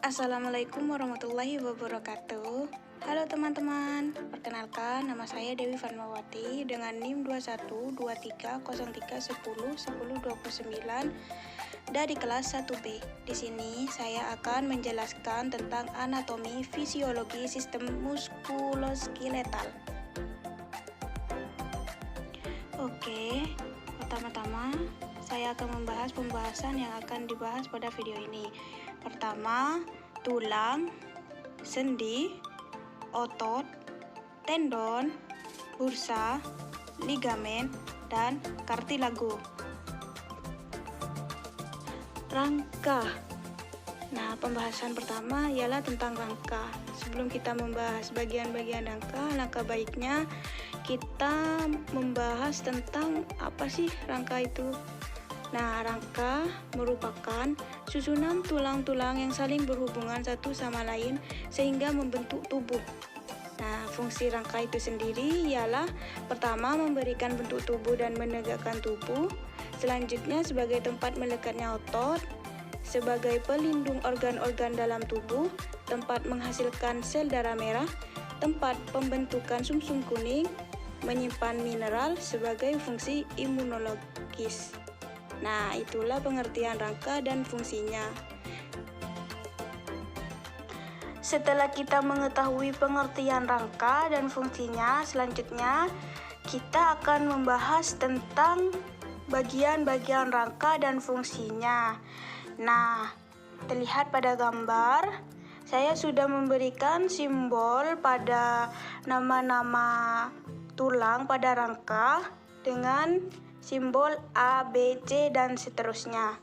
Assalamualaikum warahmatullahi wabarakatuh. Halo teman-teman, perkenalkan nama saya Dewi Fatmawati dengan NIM 212303101029 dari kelas 1B. Di sini saya akan menjelaskan tentang anatomi fisiologi sistem muskuloskeletal. Oke, pertama-tama saya akan membahas pembahasan yang akan dibahas pada video ini. Pertama, tulang, sendi, otot, tendon, bursa, ligamen, dan kartilago. Rangka. Nah, pembahasan pertama ialah tentang rangka. Sebelum kita membahas bagian-bagian rangka, alangkah baiknya kita membahas tentang apa sih rangka itu. Nah, rangka merupakan susunan tulang-tulang yang saling berhubungan satu sama lain sehingga membentuk tubuh. Nah, fungsi rangka itu sendiri ialah pertama memberikan bentuk tubuh dan menegakkan tubuh, selanjutnya sebagai tempat melekatnya otot, sebagai pelindung organ-organ dalam tubuh, tempat menghasilkan sel darah merah, tempat pembentukan sumsum kuning, menyimpan mineral sebagai fungsi imunologis. Nah, itulah pengertian rangka dan fungsinya. Setelah kita mengetahui pengertian rangka dan fungsinya, selanjutnya kita akan membahas tentang bagian-bagian rangka dan fungsinya. Nah, terlihat pada gambar, saya sudah memberikan simbol pada nama-nama tulang pada rangka dengan simbol A, B, C, dan seterusnya.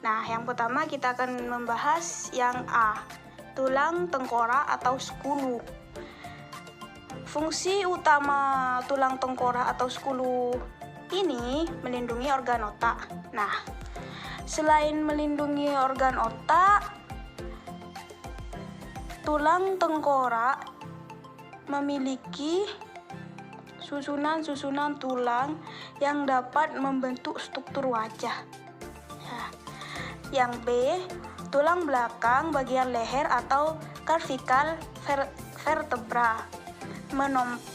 Nah, yang pertama kita akan membahas yang A, tulang tengkorak atau skulu. Fungsi utama tulang tengkorak atau skulu ini melindungi organ otak. Nah, selain melindungi organ otak, tulang tengkorak memiliki susunan-susunan tulang yang dapat membentuk struktur wajah. Yang B, tulang belakang bagian leher atau cervical vertebra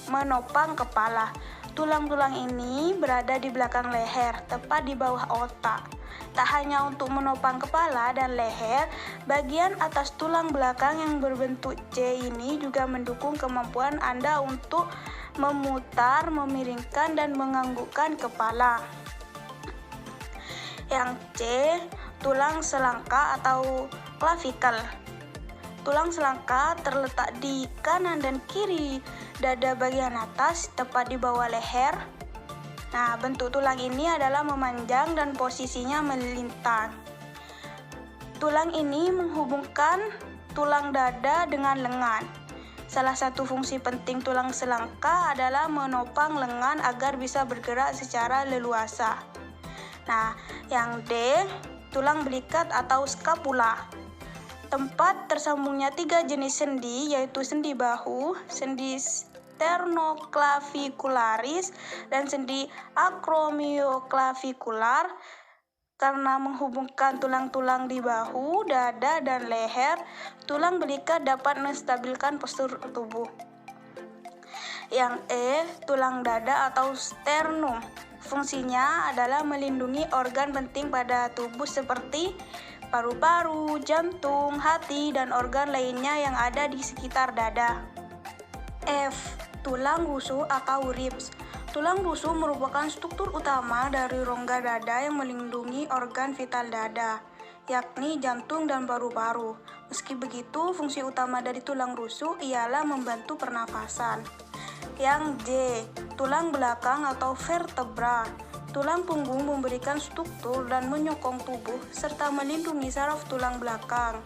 menopang kepala. Tulang-tulang ini berada di belakang leher, tepat di bawah otak. Tak hanya untuk menopang kepala dan leher, bagian atas tulang belakang yang berbentuk C ini juga mendukung kemampuan Anda untuk memutar, memiringkan, dan menganggukkan kepala. Yang C, tulang selangka atau clavicle. Tulang selangka terletak di kanan dan kiri dada bagian atas, tepat di bawah leher. Nah, bentuk tulang ini adalah memanjang dan posisinya melintang. Tulang ini menghubungkan tulang dada dengan lengan. Salah satu fungsi penting tulang selangka adalah menopang lengan agar bisa bergerak secara leluasa. Nah, yang D, tulang belikat atau scapula. Tempat tersambungnya 3 jenis sendi, yaitu sendi bahu, sendi sternoclavicularis, dan sendi acromioclavicular. Karena menghubungkan tulang-tulang di bahu, dada, dan leher, tulang belikat dapat menstabilkan postur tubuh. Yang E, tulang dada atau sternum. Fungsinya adalah melindungi organ penting pada tubuh seperti paru-paru, jantung, hati, dan organ lainnya yang ada di sekitar dada. F, tulang rusuk atau ribs. Tulang rusuk merupakan struktur utama dari rongga dada yang melindungi organ vital dada, yakni jantung dan paru-paru. Meski begitu, fungsi utama dari tulang rusuk ialah membantu pernafasan. Yang J, tulang belakang atau vertebra. Tulang punggung memberikan struktur dan menyokong tubuh serta melindungi saraf tulang belakang.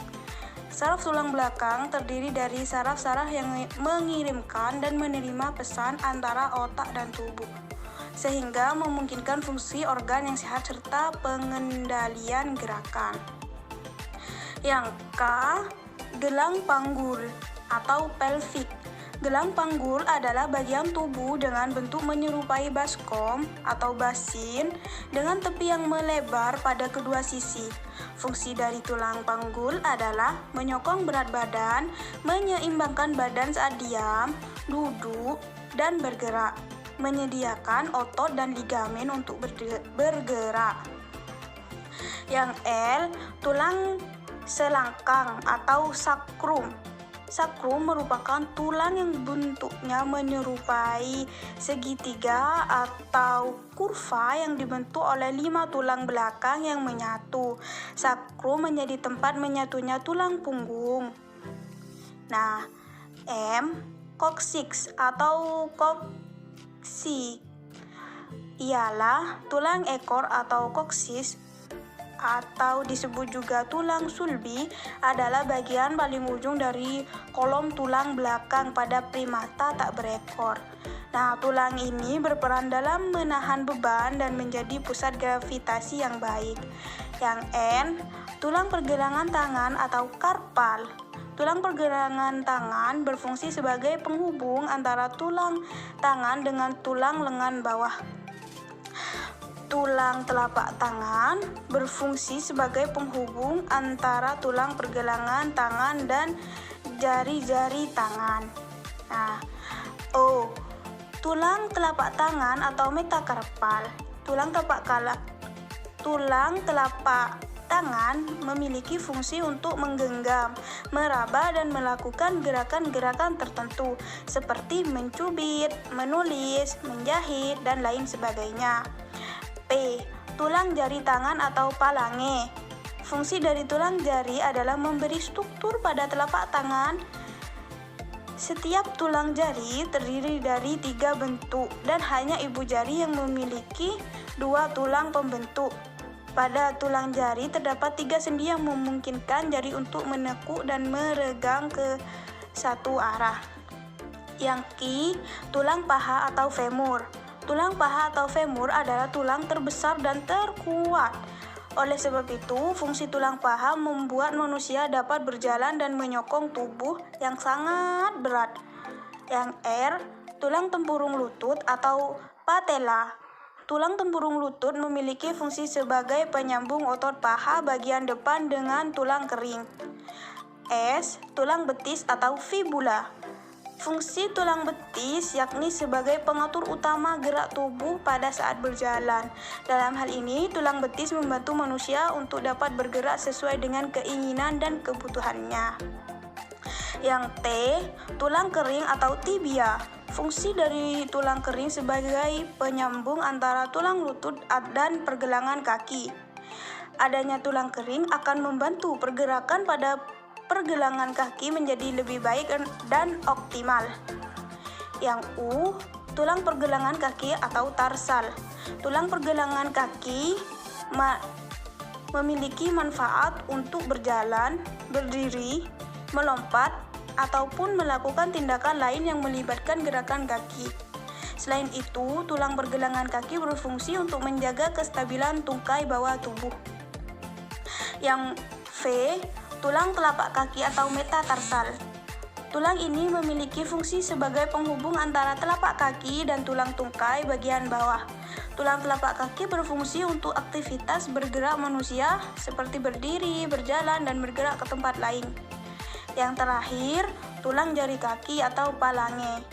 Saraf tulang belakang terdiri dari saraf-saraf yang mengirimkan dan menerima pesan antara otak dan tubuh, sehingga memungkinkan fungsi organ yang sehat serta pengendalian gerakan. Yang K, gelang panggul atau pelvic. Gelang panggul adalah bagian tubuh dengan bentuk menyerupai baskom atau basin dengan tepi yang melebar pada kedua sisi. Fungsi dari tulang panggul adalah menyokong berat badan, menyeimbangkan badan saat diam, duduk, dan bergerak, menyediakan otot dan ligamen untuk bergerak. Yang L, tulang selangkang atau sakrum. Sakrum merupakan tulang yang bentuknya menyerupai segitiga atau kurva yang dibentuk oleh 5 tulang belakang yang menyatu. Sakrum menjadi tempat menyatunya tulang punggung. Nah, M, koksiks atau koksik ialah tulang ekor atau koksis atau disebut juga tulang sulbi, adalah bagian paling ujung dari kolom tulang belakang pada primata tak berekor. Nah, tulang ini berperan dalam menahan beban dan menjadi pusat gravitasi yang baik. Yang N, tulang pergelangan tangan atau karpal. Tulang pergelangan tangan berfungsi sebagai penghubung antara tulang tangan dengan tulang lengan bawah. Tulang telapak tangan berfungsi sebagai penghubung antara tulang pergelangan tangan dan jari-jari tangan. Nah, O, tulang telapak tangan atau metakarpal. Tulang telapak tangan memiliki fungsi untuk menggenggam, meraba, dan melakukan gerakan-gerakan tertentu seperti mencubit, menulis, menjahit, dan lain sebagainya. P, tulang jari tangan atau palange. Fungsi dari tulang jari adalah memberi struktur pada telapak tangan. Setiap tulang jari terdiri dari 3 bentuk dan hanya ibu jari yang memiliki 2 tulang pembentuk. Pada tulang jari terdapat 3 sendi yang memungkinkan jari untuk menekuk dan meregang ke satu arah. Yang Q, tulang paha atau femur. Tulang paha atau femur adalah tulang terbesar dan terkuat. Oleh sebab itu, fungsi tulang paha membuat manusia dapat berjalan dan menyokong tubuh yang sangat berat. Yang R, tulang tempurung lutut atau patella. Tulang tempurung lutut memiliki fungsi sebagai penyambung otot paha bagian depan dengan tulang kering. S, tulang betis atau fibula. Fungsi tulang betis yakni sebagai pengatur utama gerak tubuh pada saat berjalan. Dalam hal ini, tulang betis membantu manusia untuk dapat bergerak sesuai dengan keinginan dan kebutuhannya. Yang T, tulang kering atau tibia. Fungsi dari tulang kering sebagai penyambung antara tulang lutut dan pergelangan kaki. Adanya tulang kering akan membantu pergerakan pada pergelangan kaki menjadi lebih baik dan optimal. Yang U, tulang pergelangan kaki atau tarsal. Tulang pergelangan kaki memiliki manfaat untuk berjalan, berdiri, melompat, ataupun melakukan tindakan lain yang melibatkan gerakan kaki. Selain itu, tulang pergelangan kaki berfungsi untuk menjaga kestabilan tungkai bawah tubuh. Yang V, tulang telapak kaki atau metatarsal. Tulang ini memiliki fungsi sebagai penghubung antara telapak kaki dan tulang tungkai bagian bawah. Tulang telapak kaki berfungsi untuk aktivitas bergerak manusia seperti berdiri, berjalan, dan bergerak ke tempat lain. Yang terakhir, tulang jari kaki atau palange.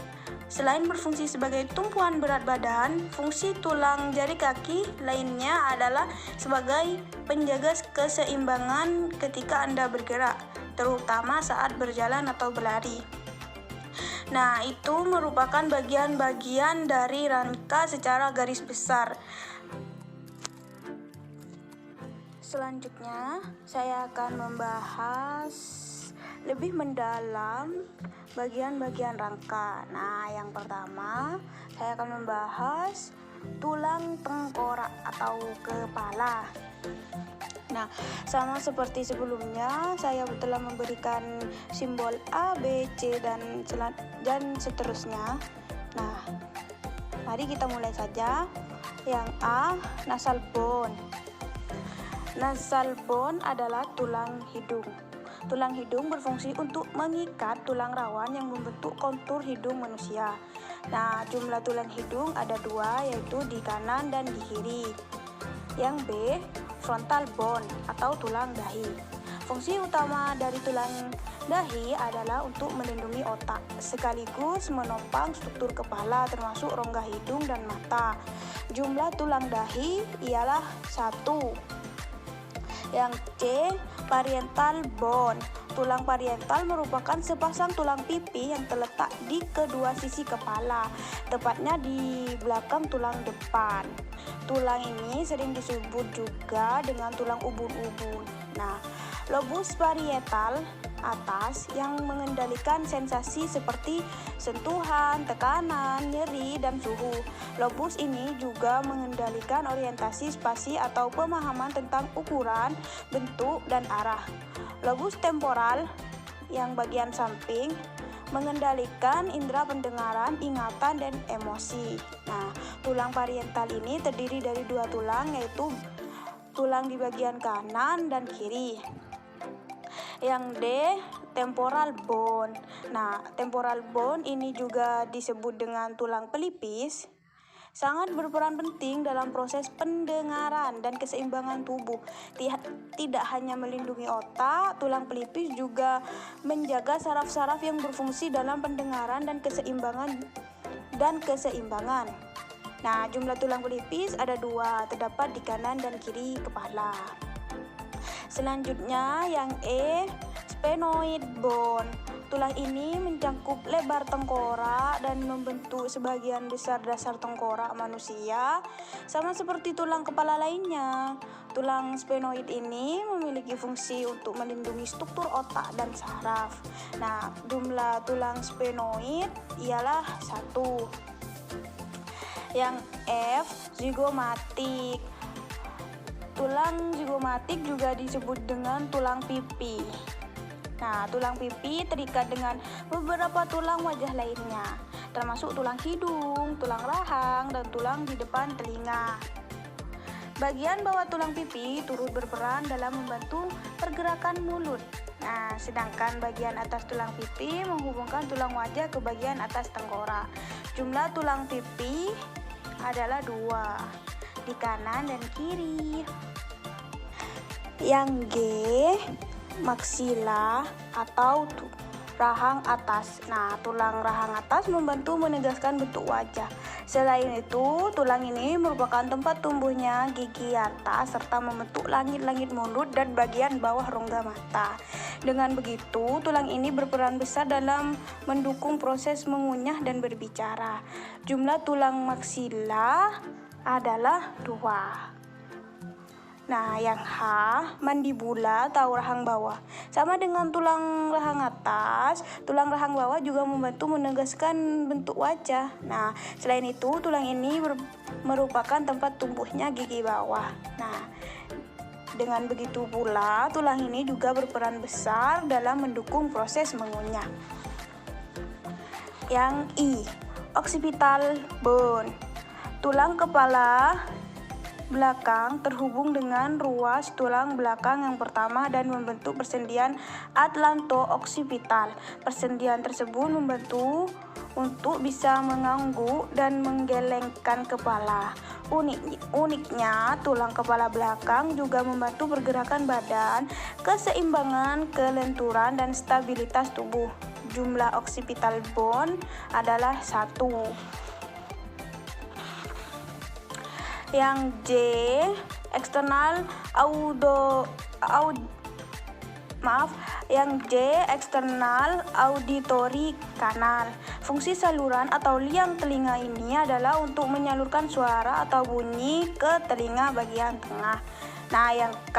Selain berfungsi sebagai tumpuan berat badan, fungsi tulang jari kaki lainnya adalah sebagai penjaga keseimbangan ketika Anda bergerak, terutama saat berjalan atau berlari. Nah, itu merupakan bagian-bagian dari rangka secara garis besar. Selanjutnya, saya akan membahas lebih mendalam bagian-bagian rangka. Nah, yang pertama, saya akan membahas tulang tengkorak atau kepala. Nah, sama seperti sebelumnya, saya telah memberikan simbol A, B, C, dan seterusnya. Nah, mari kita mulai saja. Yang A, nasal bone. Nasal bone adalah tulang hidung. Tulang hidung berfungsi untuk mengikat tulang rawan yang membentuk kontur hidung manusia. Nah, jumlah tulang hidung ada 2, yaitu di kanan dan di kiri. Yang B, frontal bone atau tulang dahi. Fungsi utama dari tulang dahi adalah untuk melindungi otak, sekaligus menopang struktur kepala termasuk rongga hidung dan mata. Jumlah tulang dahi ialah 1. Yang C, parietal bone. Tulang parietal merupakan sepasang tulang pipi yang terletak di kedua sisi kepala, tepatnya di belakang tulang depan. Tulang ini sering disebut juga dengan tulang ubun-ubun. Nah, lobus parietal atas yang mengendalikan sensasi seperti sentuhan, tekanan, nyeri, dan suhu. Lobus ini juga mengendalikan orientasi spasi atau pemahaman tentang ukuran, bentuk, dan arah. Lobus temporal yang bagian samping mengendalikan indera pendengaran, ingatan, dan emosi. Nah, tulang parietal ini terdiri dari 2 tulang, yaitu tulang di bagian kanan dan kiri. Yang D, temporal bone. Nah, temporal bone ini juga disebut dengan tulang pelipis, sangat berperan penting dalam proses pendengaran dan keseimbangan tubuh. Tidak hanya melindungi otak, tulang pelipis juga menjaga saraf-saraf yang berfungsi dalam pendengaran dan keseimbangan. Nah, jumlah tulang pelipis ada 2, terdapat di kanan dan kiri kepala. Selanjutnya yang E, sphenoid bone. Tulang ini mencakup lebar tengkorak dan membentuk sebagian besar dasar tengkorak manusia, sama seperti tulang kepala lainnya. Tulang sphenoid ini memiliki fungsi untuk melindungi struktur otak dan saraf. Nah, jumlah tulang sphenoid ialah 1. Yang F, zigomatik. Tulang zigomatik juga disebut dengan tulang pipi. Nah, tulang pipi terikat dengan beberapa tulang wajah lainnya, termasuk tulang hidung, tulang rahang, dan tulang di depan telinga. Bagian bawah tulang pipi turut berperan dalam membantu pergerakan mulut. Nah, sedangkan bagian atas tulang pipi menghubungkan tulang wajah ke bagian atas tengkorak. Jumlah tulang pipi adalah 2, di kanan dan kiri. Yang G, maksila atau rahang atas. Nah, tulang rahang atas membantu menegaskan bentuk wajah. Selain itu, tulang ini merupakan tempat tumbuhnya gigi atas serta membentuk langit-langit mulut dan bagian bawah rongga mata. Dengan begitu, tulang ini berperan besar dalam mendukung proses mengunyah dan berbicara. Jumlah tulang maksila adalah 2. Nah, yang H, mandibula atau rahang bawah. Sama dengan tulang rahang atas, tulang rahang bawah juga membantu menegaskan bentuk wajah. Nah, selain itu, tulang ini merupakan tempat tumbuhnya gigi bawah. Nah, dengan begitu pula, tulang ini juga berperan besar dalam mendukung proses mengunyah. Yang I, occipital bone. Tulang kepala belakang terhubung dengan ruas tulang belakang yang pertama dan membentuk persendian atlanto-occipital. Persendian tersebut membantu untuk bisa mengangguk dan menggelengkan kepala. Uniknya, tulang kepala belakang juga membantu pergerakan badan, keseimbangan, kelenturan, dan stabilitas tubuh. Jumlah occipital bone adalah 1. Yang J, eksternal auditory canal. Fungsi saluran atau liang telinga ini adalah untuk menyalurkan suara atau bunyi ke telinga bagian tengah. Nah, yang K,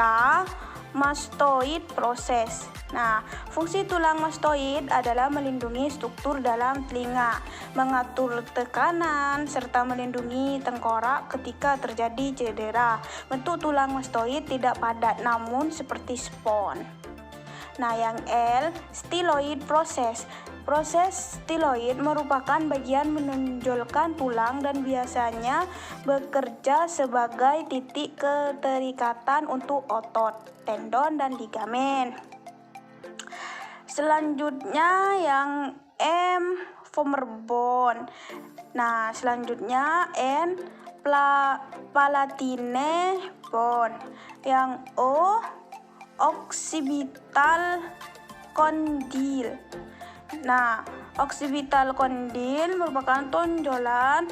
mastoid process. Nah, fungsi tulang mastoid adalah melindungi struktur dalam telinga, mengatur tekanan, serta melindungi tengkorak ketika terjadi cedera. Bentuk tulang mastoid tidak padat, namun seperti spons. Nah, yang L, styloid process. Proses styloid merupakan bagian menonjolkan tulang dan biasanya bekerja sebagai titik keterikatan untuk otot, tendon, dan ligamen. Selanjutnya yang M, femur bone. Nah, selanjutnya N, palatine bone. Yang O, occipital condyle. Nah, occipital condyle merupakan tonjolan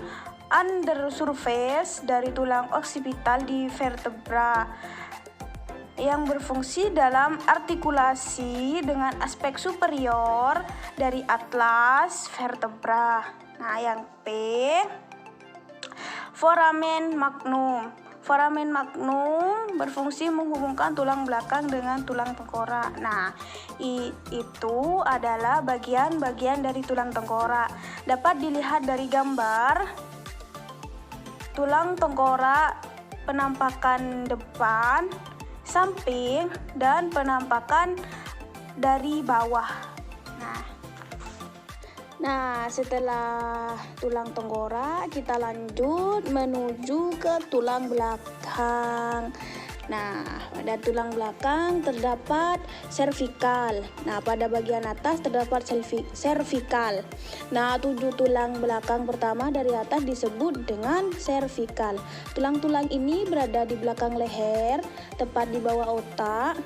under surface dari tulang occipital di vertebra yang berfungsi dalam artikulasi dengan aspek superior dari atlas vertebra. Nah, yang P, foramen magnum. Foramen magnum berfungsi menghubungkan tulang belakang dengan tulang tengkorak. Nah, itu adalah bagian-bagian dari tulang tengkorak. Dapat dilihat dari gambar tulang tengkorak, penampakan depan, samping, dan penampakan dari bawah. Nah, setelah tulang tengkorak, kita lanjut menuju ke tulang belakang. Nah, pada tulang belakang terdapat cervical. Nah, pada bagian atas terdapat cervical. Nah, 7 tulang belakang pertama dari atas disebut dengan cervical. Tulang-tulang ini berada di belakang leher, tepat di bawah otak.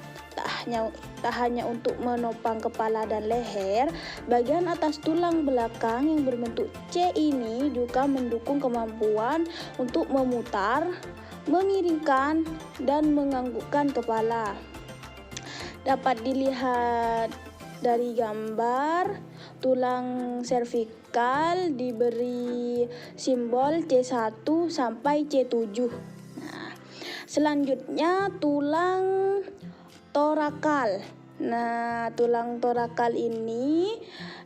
Tak hanya untuk menopang kepala dan leher, bagian atas tulang belakang yang berbentuk C ini juga mendukung kemampuan untuk memutar, memiringkan, dan menganggukkan kepala. Dapat dilihat dari gambar, tulang servikal diberi simbol C1 sampai C7. Nah, selanjutnya tulang torakal. Nah, tulang torakal ini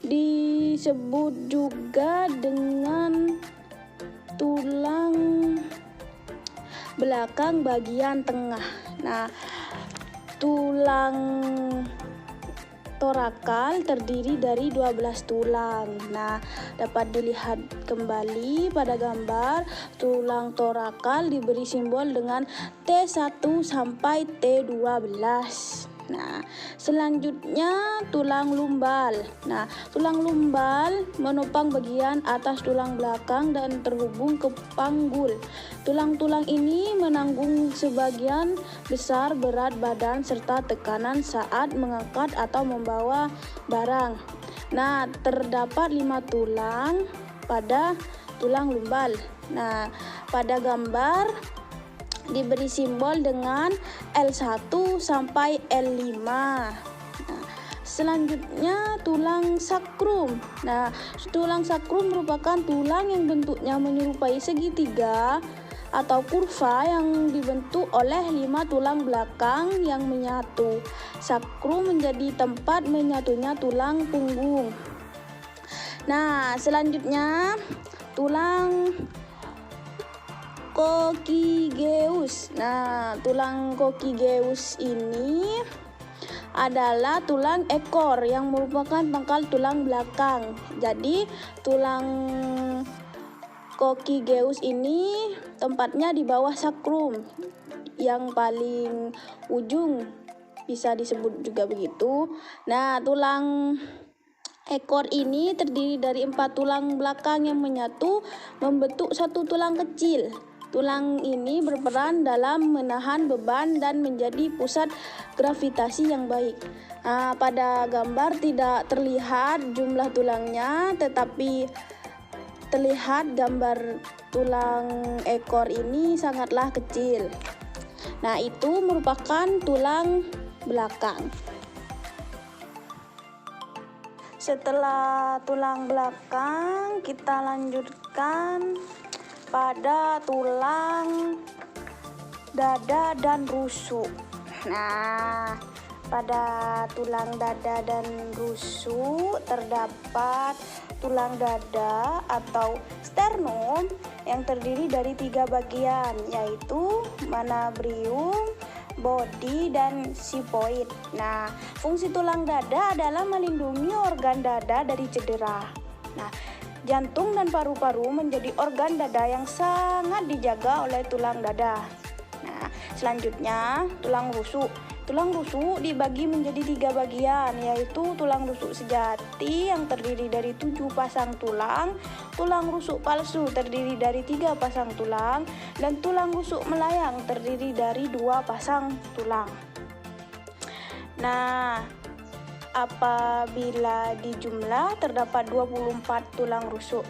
disebut juga dengan tulang belakang bagian tengah. Nah, tulang torakal terdiri dari 12 tulang. Nah, dapat dilihat kembali pada gambar, tulang torakal diberi simbol dengan T1 sampai T12. Nah, selanjutnya tulang lumbal. Nah, tulang lumbal menopang bagian atas tulang belakang dan terhubung ke panggul. Tulang-tulang ini menanggung sebagian besar berat badan serta tekanan saat mengangkat atau membawa barang. Nah, terdapat 5 tulang pada tulang lumbal. Nah, pada gambar diberi simbol dengan L1 sampai L5. Nah, selanjutnya tulang sakrum. Nah, tulang sakrum merupakan tulang yang bentuknya menyerupai segitiga atau kurva yang dibentuk oleh 5 tulang belakang yang menyatu. Sakrum menjadi tempat menyatunya tulang punggung. Nah, selanjutnya tulang coccygeus. Nah, tulang coccygeus ini adalah tulang ekor yang merupakan pangkal tulang belakang. Jadi, tulang coccygeus ini tempatnya di bawah sakrum yang paling ujung, bisa disebut juga begitu. Nah, tulang ekor ini terdiri dari 4 tulang belakang yang menyatu membentuk satu tulang kecil. Tulang ini berperan dalam menahan beban dan menjadi pusat gravitasi yang baik. Nah, pada gambar tidak terlihat jumlah tulangnya, tetapi terlihat gambar tulang ekor ini sangatlah kecil. Nah, itu merupakan tulang belakang. Setelah tulang belakang, kita lanjutkan pada tulang dada dan rusuk. Nah, pada tulang dada dan rusuk terdapat tulang dada atau sternum yang terdiri dari 3 bagian, yaitu manabrium, bodi, dan sipoid. Nah, fungsi tulang dada adalah melindungi organ dada dari cedera. Nah, jantung dan paru-paru menjadi organ dada yang sangat dijaga oleh tulang dada. Nah, selanjutnya tulang rusuk. Tulang rusuk dibagi menjadi 3 bagian, yaitu tulang rusuk sejati yang terdiri dari 7 pasang tulang, tulang rusuk palsu terdiri dari 3 pasang tulang, dan tulang rusuk melayang terdiri dari 2 pasang tulang. Nah, apabila dijumlah terdapat 24 tulang rusuk.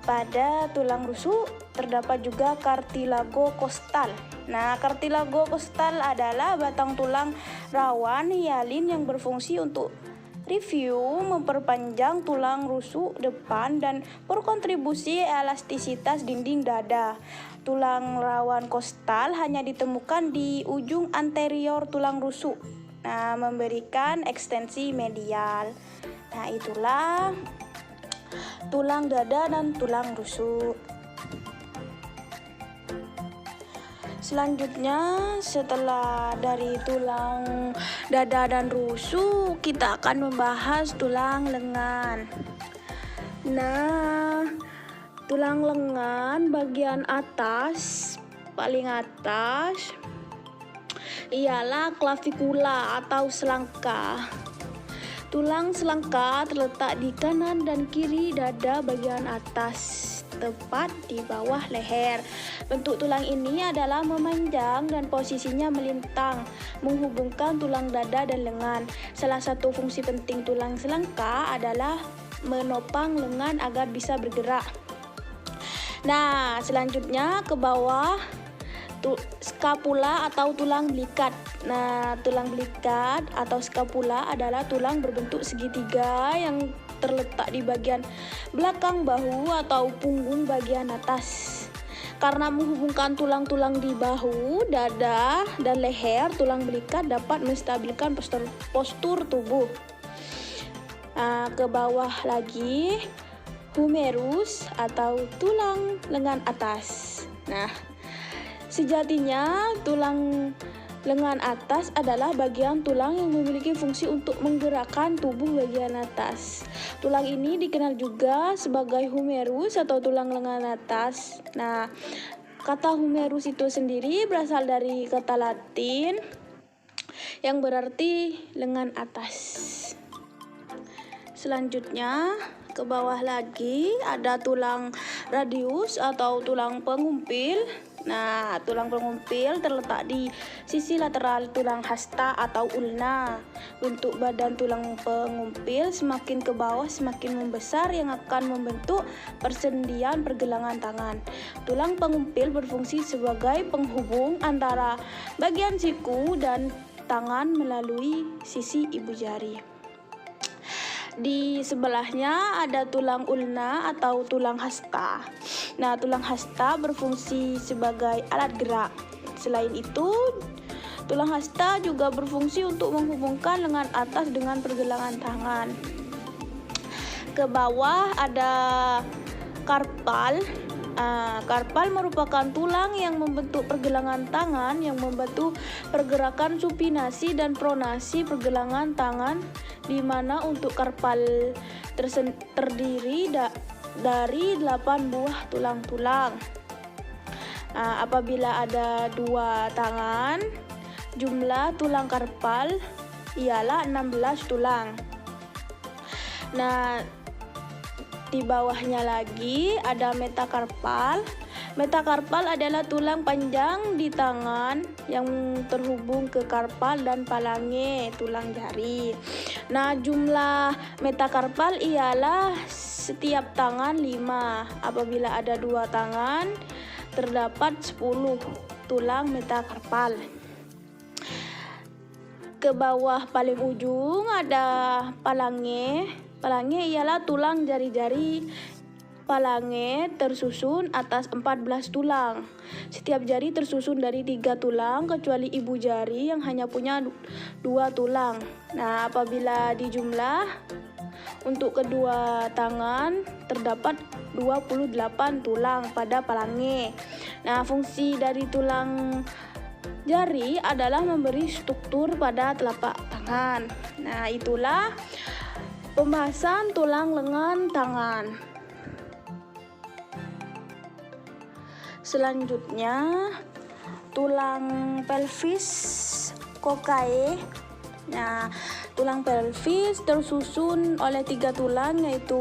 Pada tulang rusuk terdapat juga kartilago kostal. Nah, kartilago kostal adalah batang tulang rawan hialin yang berfungsi untuk review, memperpanjang tulang rusuk depan, dan berkontribusi elastisitas dinding dada. Tulang rawan kostal hanya ditemukan di ujung anterior tulang rusuk. Nah, memberikan ekstensi medial. Nah, itulah tulang dada dan tulang rusuk. Selanjutnya, setelah dari tulang dada dan rusuk, kita akan membahas tulang lengan. Nah, tulang lengan bagian atas, paling atas, ialah clavikula atau selangka. Tulang selangka terletak di kanan dan kiri dada bagian atas, tepat di bawah leher. Bentuk tulang ini adalah memanjang dan posisinya melintang, menghubungkan tulang dada dan lengan. Salah satu fungsi penting tulang selangka adalah menopang lengan agar bisa bergerak. Nah, selanjutnya ke bawah, skapula atau tulang belikat. Nah, tulang belikat atau skapula adalah tulang berbentuk segitiga yang terletak di bagian belakang bahu atau punggung bagian atas. Karena menghubungkan tulang-tulang di bahu, dada, dan leher, tulang belikat dapat menstabilkan postur tubuh. Nah, ke bawah lagi, humerus atau tulang lengan atas. Nah, sejatinya tulang lengan atas adalah bagian tulang yang memiliki fungsi untuk menggerakkan tubuh bagian atas. Tulang ini dikenal juga sebagai humerus atau tulang lengan atas. Nah, kata humerus itu sendiri berasal dari kata Latin yang berarti lengan atas. Selanjutnya, ke bawah lagi ada tulang radius atau tulang pengumpil. Nah, tulang pengumpil terletak di sisi lateral tulang hasta atau ulna. Bentuk badan tulang pengumpil semakin ke bawah semakin membesar yang akan membentuk persendian pergelangan tangan. Tulang pengumpil berfungsi sebagai penghubung antara bagian siku dan tangan melalui sisi ibu jari. Di sebelahnya ada tulang ulna atau tulang hasta. Nah, tulang hasta berfungsi sebagai alat gerak. Selain itu, tulang hasta juga berfungsi untuk menghubungkan lengan atas dengan pergelangan tangan. Ke bawah ada karpal. Karpal merupakan tulang yang membentuk pergelangan tangan yang membantu pergerakan supinasi dan pronasi pergelangan tangan, di mana untuk karpal terdiri dari 8 buah tulang-tulang. Apabila ada 2 tangan, jumlah tulang karpal ialah 16 tulang. Nah, di bawahnya lagi ada metakarpal. Metakarpal adalah tulang panjang di tangan yang terhubung ke karpal dan palange, tulang jari. Nah, jumlah metakarpal ialah setiap tangan 5. Apabila ada 2 tangan, terdapat 10 tulang metakarpal. Ke bawah paling ujung ada palange. Palange ialah tulang jari-jari palange tersusun atas 14 tulang. Setiap jari tersusun dari 3 tulang kecuali ibu jari yang hanya punya 2 tulang. Nah, apabila dijumlah untuk kedua tangan terdapat 28 tulang pada palange. Nah, fungsi dari tulang jari adalah memberi struktur pada telapak tangan. Nah, itulah pembahasan tulang lengan tangan. Selanjutnya, tulang pelvis kokae. Nah, tulang pelvis tersusun oleh 3 tulang, yaitu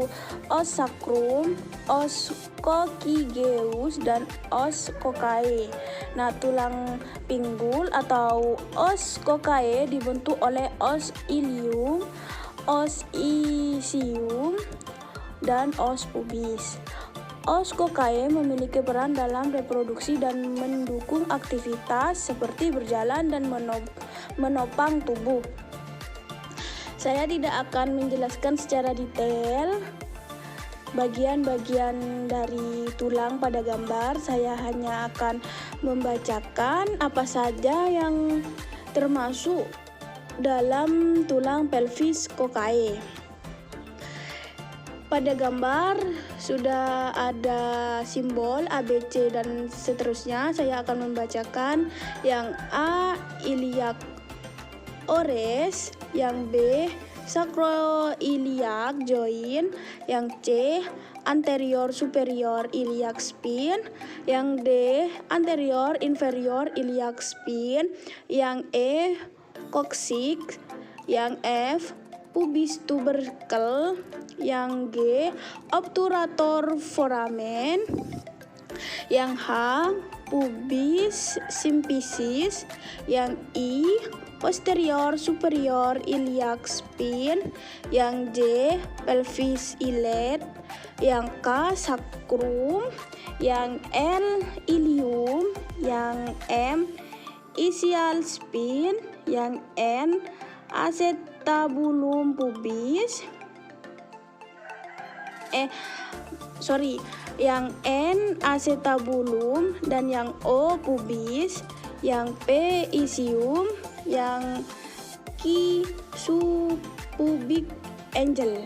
os sacrum, os coccygeus, dan os kokae. Nah, tulang pinggul atau os kokae dibentuk oleh os ilium, os ischium, dan os pubis. Os kokae memiliki peran dalam reproduksi dan mendukung aktivitas seperti berjalan dan menopang tubuh. Saya tidak akan menjelaskan secara detail bagian-bagian dari tulang pada gambar. Saya hanya akan membacakan apa saja yang termasuk dalam tulang pelvis kokae. Pada gambar sudah ada simbol ABC dan seterusnya. Saya akan membacakan yang A, iliac ores, yang B, sacroiliac joint, yang C, anterior superior iliac spine, yang D, anterior inferior iliac spine, yang E, coccyx, yang F, pubis tubercle, yang G, obturator foramen, yang H, pubis symphysis, yang I, posterior superior iliac spine, yang J, pelvis ilet, yang K, sacrum, yang L, ilium, yang M, ischial spine, yang N, acetabulum pubis, yang N, acetabulum, dan yang O, pubis, yang P, ischium, yang Q, subpubic angel.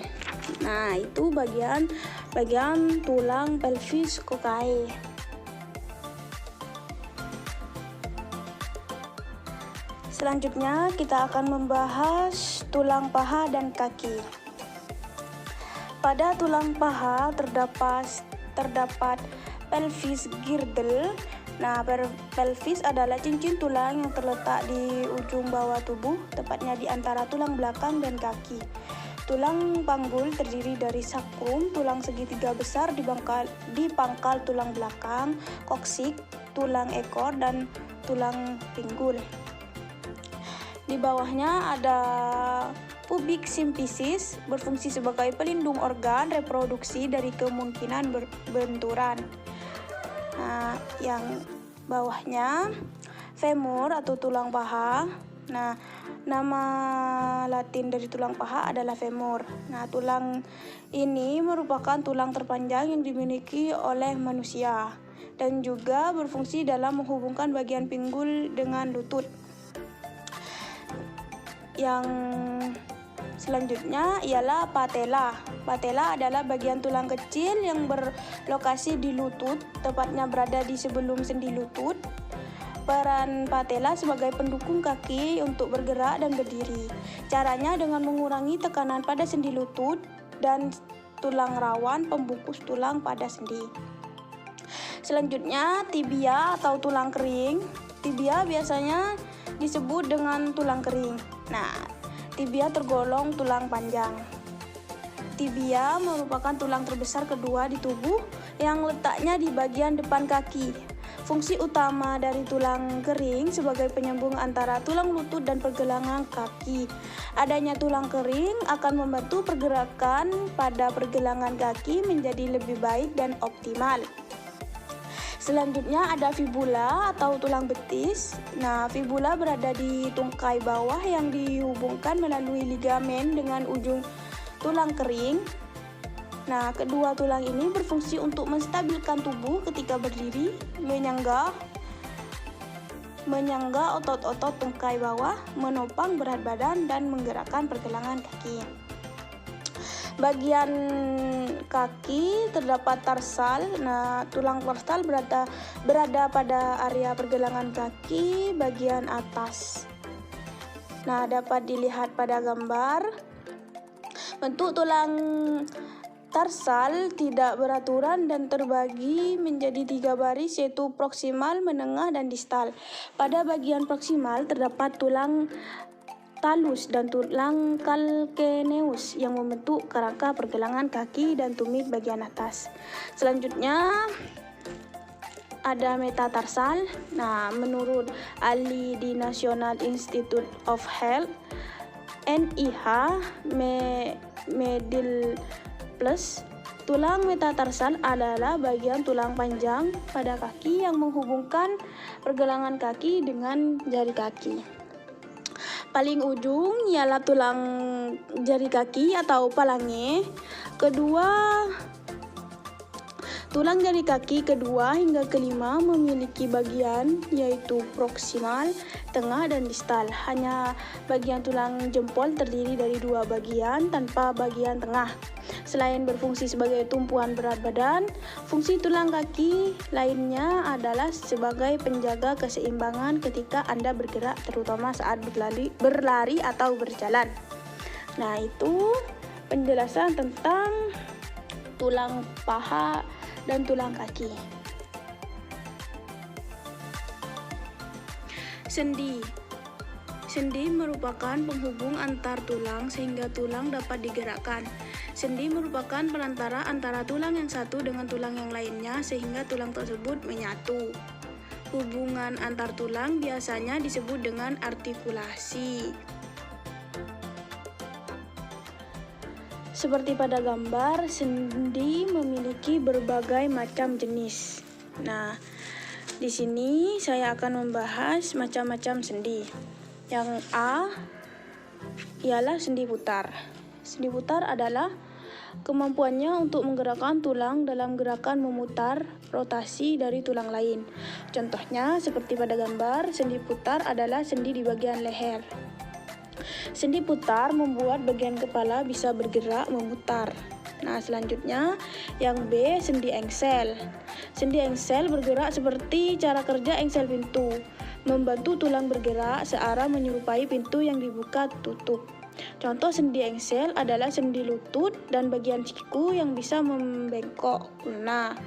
Nah, itu bagian tulang pelvis kokae. Selanjutnya kita akan membahas tulang paha dan kaki. Pada tulang paha terdapat pelvis girdle. Nah, pelvis adalah cincin tulang yang terletak di ujung bawah tubuh, tepatnya di antara tulang belakang dan kaki. Tulang panggul terdiri dari sacrum, tulang segitiga besar di pangkal tulang belakang, coccyx, tulang ekor, dan tulang pinggul. Di bawahnya ada pubic symphysis, berfungsi sebagai pelindung organ reproduksi dari kemungkinan benturan. Nah, yang bawahnya femur atau tulang paha. Nah, nama Latin dari tulang paha adalah femur. Nah, tulang ini merupakan tulang terpanjang yang dimiliki oleh manusia dan juga berfungsi dalam menghubungkan bagian pinggul dengan lutut. Yang selanjutnya ialah patella. Patella adalah bagian tulang kecil yang berlokasi di lutut, tepatnya berada di sebelum sendi lutut. Peran patella sebagai pendukung kaki untuk bergerak dan berdiri. Caranya dengan mengurangi tekanan pada sendi lutut dan tulang rawan pembungkus tulang pada sendi. Selanjutnya tibia atau tulang kering. Tibia biasanya disebut dengan tulang kering. Nah, tibia tergolong tulang panjang. Tibia merupakan tulang terbesar kedua di tubuh yang letaknya di bagian depan kaki. Fungsi utama dari tulang kering sebagai penyambung antara tulang lutut dan pergelangan kaki. Adanya tulang kering akan membantu pergerakan pada pergelangan kaki menjadi lebih baik dan optimal. Selanjutnya ada fibula atau tulang betis. Nah, fibula berada di tungkai bawah yang dihubungkan melalui ligamen dengan ujung tulang kering. Nah, kedua tulang ini berfungsi untuk menstabilkan tubuh ketika berdiri, menyangga otot-otot tungkai bawah, menopang berat badan, dan menggerakkan pergelangan kaki. Bagian kaki terdapat tarsal. Nah, tulang tarsal berada pada area pergelangan kaki bagian atas. Nah, dapat dilihat pada gambar. Bentuk tulang Metatarsal tidak beraturan dan terbagi menjadi 3 baris, yaitu proksimal, menengah, dan distal. Pada bagian proksimal terdapat tulang talus dan tulang calcaneus yang membentuk kerangka pergelangan kaki dan tumit bagian atas. Selanjutnya ada metatarsal. Nah, menurut ahli di National Institute of Health NIH Medical Plus, tulang metatarsal adalah bagian tulang panjang pada kaki yang menghubungkan pergelangan kaki dengan jari kaki. Paling ujung ialah tulang jari kaki atau palange. Tulang jari kaki kedua hingga kelima memiliki bagian yaitu proksimal, tengah, dan distal. Hanya bagian tulang jempol terdiri dari 2 bagian tanpa bagian tengah. Selain berfungsi sebagai tumpuan berat badan, fungsi tulang kaki lainnya adalah sebagai penjaga keseimbangan ketika Anda bergerak, terutama saat berlari atau berjalan. Nah, itu penjelasan tentang tulang paha dan tulang kaki. Sendi. Sendi merupakan penghubung antar tulang sehingga tulang dapat digerakkan. Sendi merupakan perantara antara tulang yang satu dengan tulang yang lainnya sehingga tulang tersebut menyatu. Hubungan antar tulang biasanya disebut dengan artikulasi. Seperti pada gambar, sendi memiliki berbagai macam jenis. Nah, di sini saya akan membahas macam-macam sendi. Yang A ialah sendi putar. Sendi putar adalah kemampuannya untuk menggerakkan tulang dalam gerakan memutar rotasi dari tulang lain. Contohnya, seperti pada gambar, sendi putar adalah sendi di bagian leher. Sendi putar membuat bagian kepala bisa bergerak memutar. Nah, selanjutnya yang B, sendi engsel. Sendi engsel bergerak seperti cara kerja engsel pintu, membantu tulang bergerak searah menyerupai pintu yang dibuka tutup. Contoh sendi engsel adalah sendi lutut dan bagian siku yang bisa membengkok. Nah,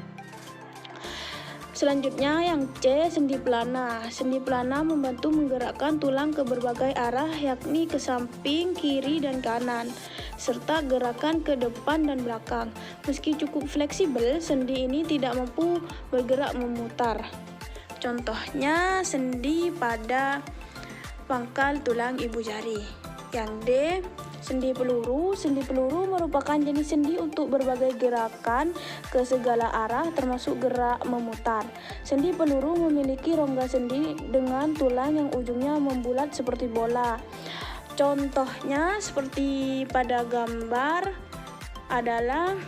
selanjutnya yang C, sendi pelana. Sendi pelana membantu menggerakkan tulang ke berbagai arah, yakni ke samping, kiri, dan kanan, serta gerakan ke depan dan belakang. Meski cukup fleksibel, sendi ini tidak mampu bergerak memutar. Contohnya sendi pada pangkal tulang ibu jari. Yang D, sendi peluru. Sendi peluru merupakan jenis sendi untuk berbagai gerakan ke segala arah termasuk gerak memutar. Sendi peluru memiliki rongga sendi dengan tulang yang ujungnya membulat seperti bola. Contohnya seperti pada gambar adalah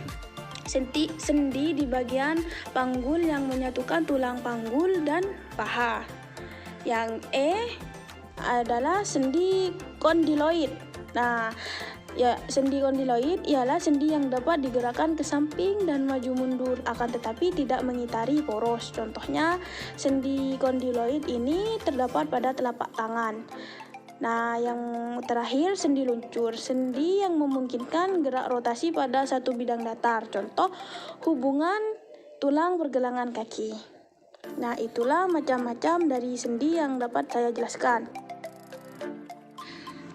sendi di bagian panggul yang menyatukan tulang panggul dan paha. Yang E adalah sendi kondyloid. Nah, sendi kondyloid ialah sendi yang dapat digerakkan ke samping dan maju mundur, akan tetapi tidak mengitari poros. Contohnya, sendi kondyloid ini terdapat pada telapak tangan. Nah, yang terakhir sendi luncur. Sendi yang memungkinkan gerak rotasi pada satu bidang datar. Contoh, hubungan tulang pergelangan kaki. Nah, itulah macam-macam dari sendi yang dapat saya jelaskan.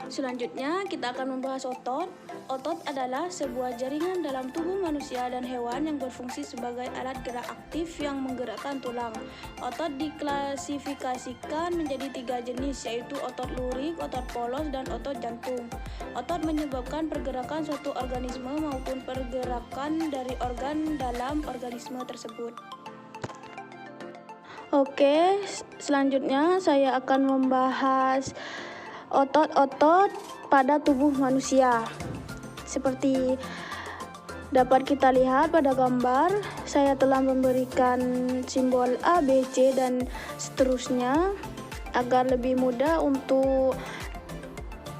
Selanjutnya kita akan membahas otot. Otot adalah sebuah jaringan dalam tubuh manusia dan hewan yang berfungsi sebagai alat gerak aktif yang menggerakkan tulang. Otot diklasifikasikan menjadi 3 jenis, yaitu otot lurik, otot polos, dan otot jantung. Otot menyebabkan pergerakan suatu organisme maupun pergerakan dari organ dalam organisme tersebut. Oke, selanjutnya saya akan membahas otot-otot pada tubuh manusia. Seperti dapat kita lihat pada gambar, saya telah memberikan simbol A, B, C, dan seterusnya agar lebih mudah untuk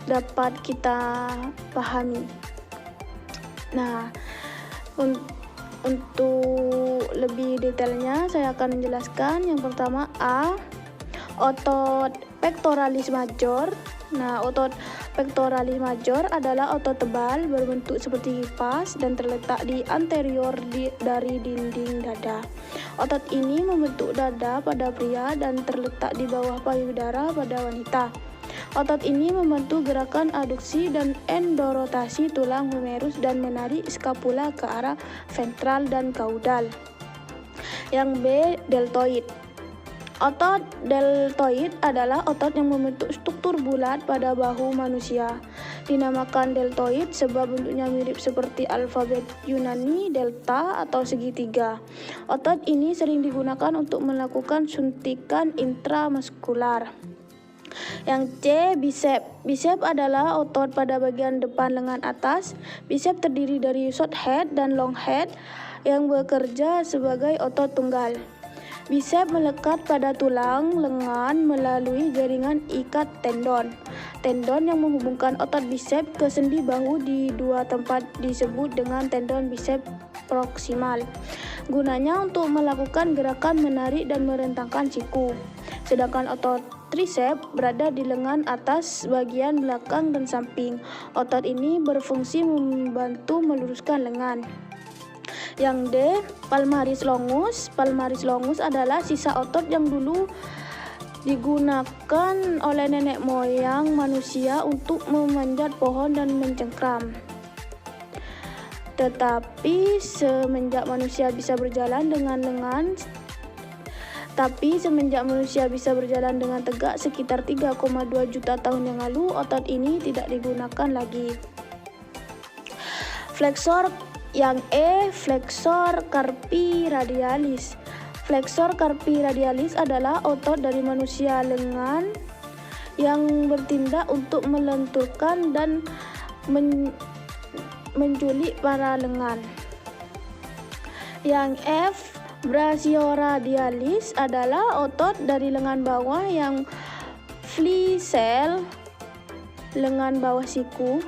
dapat kita pahami. Nah, untuk lebih detailnya saya akan menjelaskan. Yang pertama A, otot pectoralis major. Nah, otot Pectoralis major adalah otot tebal berbentuk seperti kipas dan terletak di anterior dari dinding dada. Otot ini membentuk dada pada pria dan terletak di bawah payudara pada wanita. Otot ini membantu gerakan aduksi dan endorotasi tulang humerus dan menarik skapula ke arah ventral dan kaudal. Yang B. Deltoid. Otot deltoid adalah otot yang membentuk struktur bulat pada bahu manusia. Dinamakan deltoid sebab bentuknya mirip seperti alfabet Yunani delta atau segitiga. Otot ini sering digunakan untuk melakukan suntikan intramuskular. Yang C. Bicep. Bicep adalah otot pada bagian depan lengan atas. Bicep terdiri dari short head dan long head yang bekerja sebagai otot tunggal. Bicep melekat pada tulang lengan melalui jaringan ikat tendon. Tendon yang menghubungkan otot bicep ke sendi bahu di dua tempat disebut dengan tendon bicep proksimal. Gunanya untuk melakukan gerakan menarik dan merentangkan siku. Sedangkan otot tricep berada di lengan atas bagian belakang dan samping. Otot ini berfungsi membantu meluruskan lengan. Yang D. Palmaris longus. Palmaris longus adalah sisa otot yang dulu digunakan oleh nenek moyang manusia untuk memanjat pohon dan mencengkram. Tetapi semenjak manusia bisa berjalan dengan tegak sekitar 3,2 juta tahun yang lalu, otot ini tidak digunakan lagi. Flexor. Yang E. Flexor carpi radialis. Flexor carpi radialis adalah otot dari manusia lengan yang bertindak untuk melenturkan dan menculik para lengan. Yang F. Brachioradialis adalah otot dari lengan bawah yang flexel lengan bawah siku.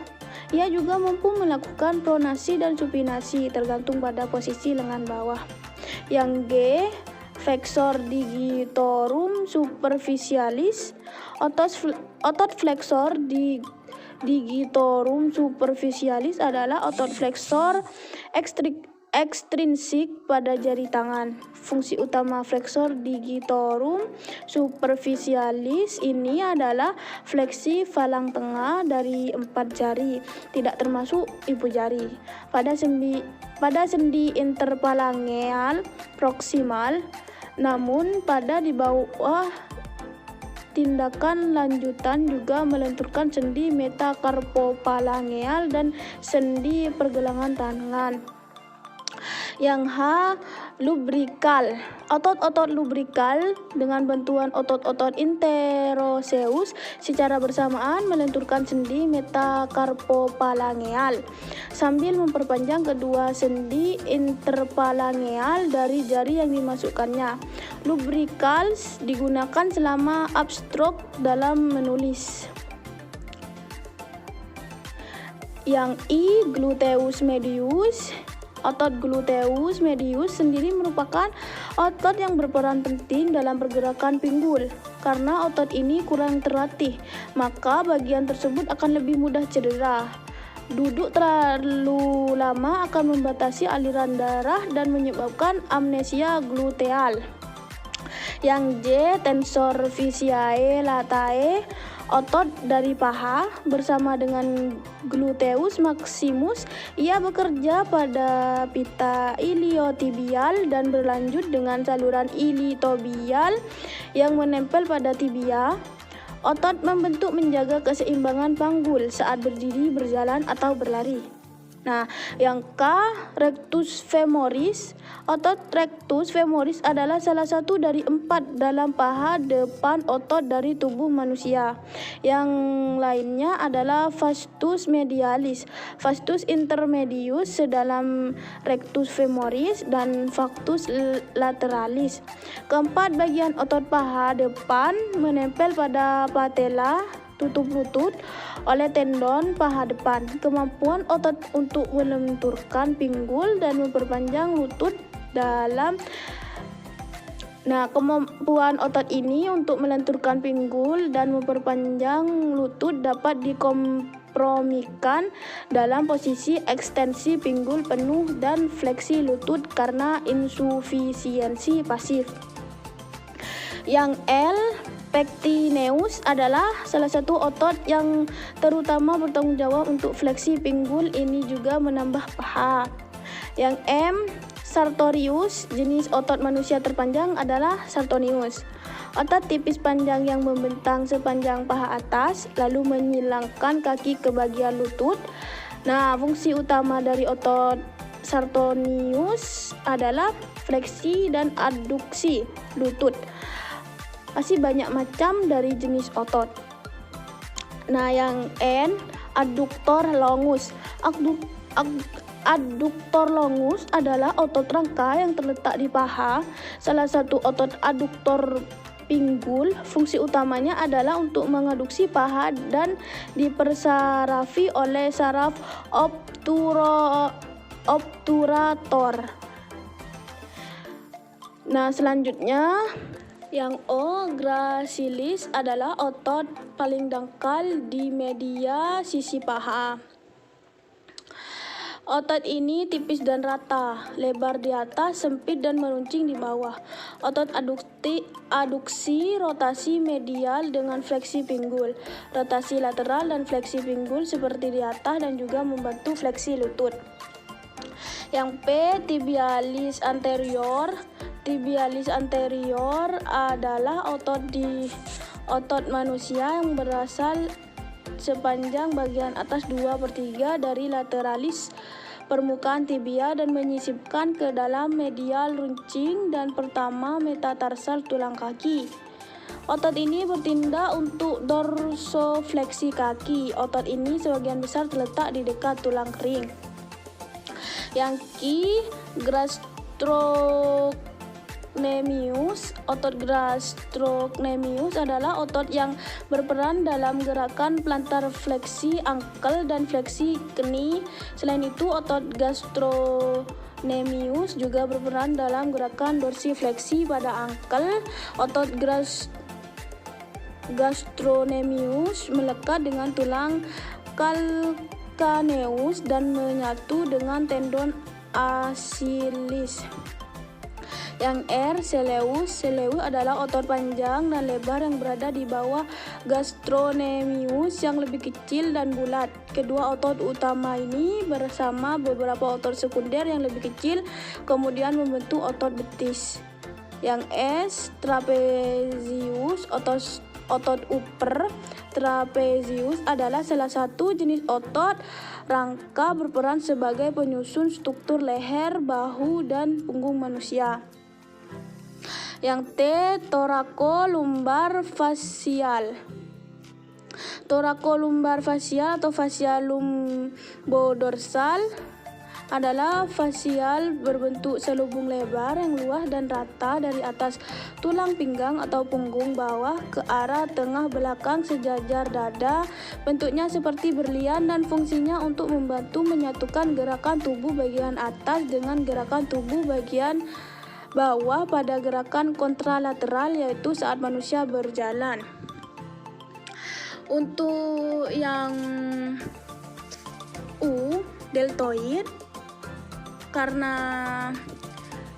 Ia juga mampu melakukan pronasi dan supinasi tergantung pada posisi lengan bawah. Yang G. Flexor digitorum superficialis. Otot flexor digitorum superficialis adalah otot flexor ekstrinsik pada jari tangan. Fungsi utama flexor digitorum superficialis ini adalah fleksi falang tengah dari 4 jari, tidak termasuk ibu jari, pada sendi interphalangeal proksimal. Namun pada di bawah tindakan lanjutan juga melenturkan sendi metacarpophalangeal dan sendi pergelangan tangan. Yang H. Lubrikal. Otot-otot lubrikal dengan bantuan otot-otot interoseus secara bersamaan melenturkan sendi metacarpophalangeal sambil memperpanjang kedua sendi interphalangeal dari jari yang dimasukkannya. Lubricals digunakan selama upstroke dalam menulis. Yang I. Gluteus medius. Otot gluteus medius sendiri merupakan otot yang berperan penting dalam pergerakan pinggul. Karena otot ini kurang terlatih, maka bagian tersebut akan lebih mudah cedera. Duduk terlalu lama akan membatasi aliran darah dan menyebabkan amnesia gluteal. Yang J. Tensor fasciae latae. Otot dari paha bersama dengan gluteus maximus, ia bekerja pada pita iliotibial dan berlanjut dengan saluran iliotibial yang menempel pada tibia. Otot membentuk menjaga keseimbangan panggul saat berdiri, berjalan, atau berlari. Nah, yang K. Rectus femoris. Otot rectus femoris adalah salah satu dari 4 dalam paha depan otot dari tubuh manusia. Yang lainnya adalah vastus medialis, vastus intermedius sedalam rectus femoris, dan vastus lateralis. Keempat bagian otot paha depan menempel pada patella tutup lutut oleh tendon paha depan. Kemampuan otot untuk melenturkan pinggul dan memperpanjang lutut dalam Nah, kemampuan otot ini untuk melenturkan pinggul dan memperpanjang lutut dapat dikompromikan dalam posisi ekstensi pinggul penuh dan fleksi lutut karena insufisiensi pasif. Yang L, pectineus adalah salah satu otot yang terutama bertanggung jawab untuk fleksi pinggul, ini juga menambah paha. Yang M, sartorius, jenis otot manusia terpanjang adalah sartorius. Otot tipis panjang yang membentang sepanjang paha atas lalu menyilangkan kaki ke bagian lutut. Nah, fungsi utama dari otot sartorius adalah fleksi dan adduksi lutut. Masih banyak macam dari jenis otot. Nah, yang N, adduktor longus. Adduktor longus adalah otot rangka yang terletak di paha, salah satu otot adduktor pinggul. Fungsi utamanya adalah untuk mengaduksi paha dan dipersarafi oleh saraf obturator. Nah, selanjutnya yang O, gracilis adalah otot paling dangkal di media sisi paha. Otot ini tipis dan rata, lebar di atas, sempit dan meruncing di bawah. Otot aduksi, rotasi medial dengan fleksi pinggul, rotasi lateral dan fleksi pinggul seperti di atas dan juga membantu fleksi lutut. Yang P, tibialis anterior. Tibialis anterior adalah otot manusia yang berasal sepanjang bagian atas 2/3 dari lateralis permukaan tibia dan menyisipkan ke dalam medial runcing dan pertama metatarsal tulang kaki. Otot ini bertindak untuk dorsofleksi kaki. Otot ini sebagian besar terletak di dekat tulang kering. Yang Q, gastrocnemius. Otot gastrocnemius adalah otot yang berperan dalam gerakan plantar fleksi angkel dan fleksi keni. Selain itu, otot gastrocnemius juga berperan dalam gerakan dorsifleksi pada angkel. Otot gastrocnemius melekat dengan tulang calcaneus dan menyatu dengan tendon Achilles. Yang R, soleus. Soleus adalah otot panjang dan lebar yang berada di bawah gastrocnemius yang lebih kecil dan bulat. Kedua otot utama ini bersama beberapa otot sekunder yang lebih kecil kemudian membentuk otot betis. Yang S, trapezius. Otot upper. Trapezius adalah salah satu jenis otot rangka berperan sebagai penyusun struktur leher, bahu, dan punggung manusia. Yang T, thoracolumbar facial. Thoracolumbar facial atau fascia lumbodorsal adalah fasial berbentuk selubung lebar yang luas dan rata dari atas tulang pinggang atau punggung bawah ke arah tengah belakang sejajar dada. Bentuknya seperti berlian dan fungsinya untuk membantu menyatukan gerakan tubuh bagian atas dengan gerakan tubuh bagian bawah pada gerakan kontralateral, yaitu saat manusia berjalan. Untuk yang U, deltoid, karena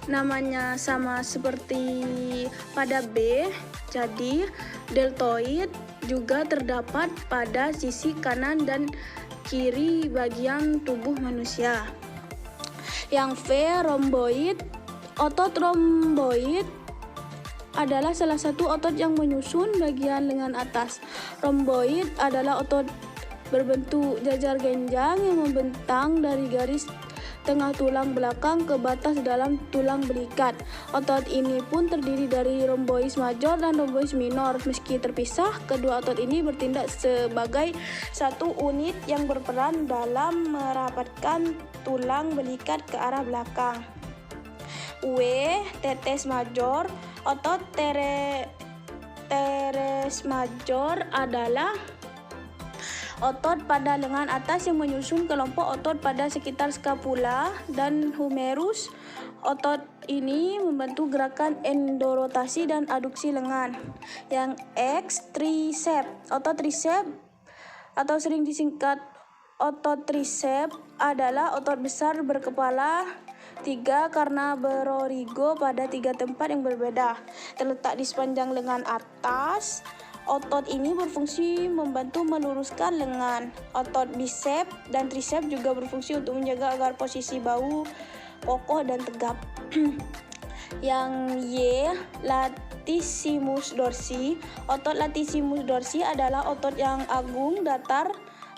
namanya sama seperti pada B, jadi deltoid juga terdapat pada sisi kanan dan kiri bagian tubuh manusia. Yang V, romboid. Otot romboid adalah salah satu otot yang menyusun bagian lengan atas. Romboid adalah otot berbentuk jajar genjang yang membentang dari garis tengah tulang belakang ke batas dalam tulang belikat. Otot ini pun terdiri dari romboid major dan romboid minor. Meski terpisah, kedua otot ini bertindak sebagai satu unit yang berperan dalam merapatkan tulang belikat ke arah belakang. W, teres major. Otot teres major adalah otot pada lengan atas yang menyusun kelompok otot pada sekitar scapula dan humerus. Otot ini membantu gerakan endorotasi dan aduksi lengan. Yang X, tricep. Otot tricep atau sering disingkat otot tricep adalah otot besar berkepala 3 karena berorigo pada 3 tempat yang berbeda. Terletak di sepanjang lengan atas. Otot ini berfungsi membantu meluruskan lengan. Otot bisep dan tricep juga berfungsi untuk menjaga agar posisi bahu kokoh dan tegap. Yang Y, latissimus dorsi. Otot latissimus dorsi adalah otot yang agung datar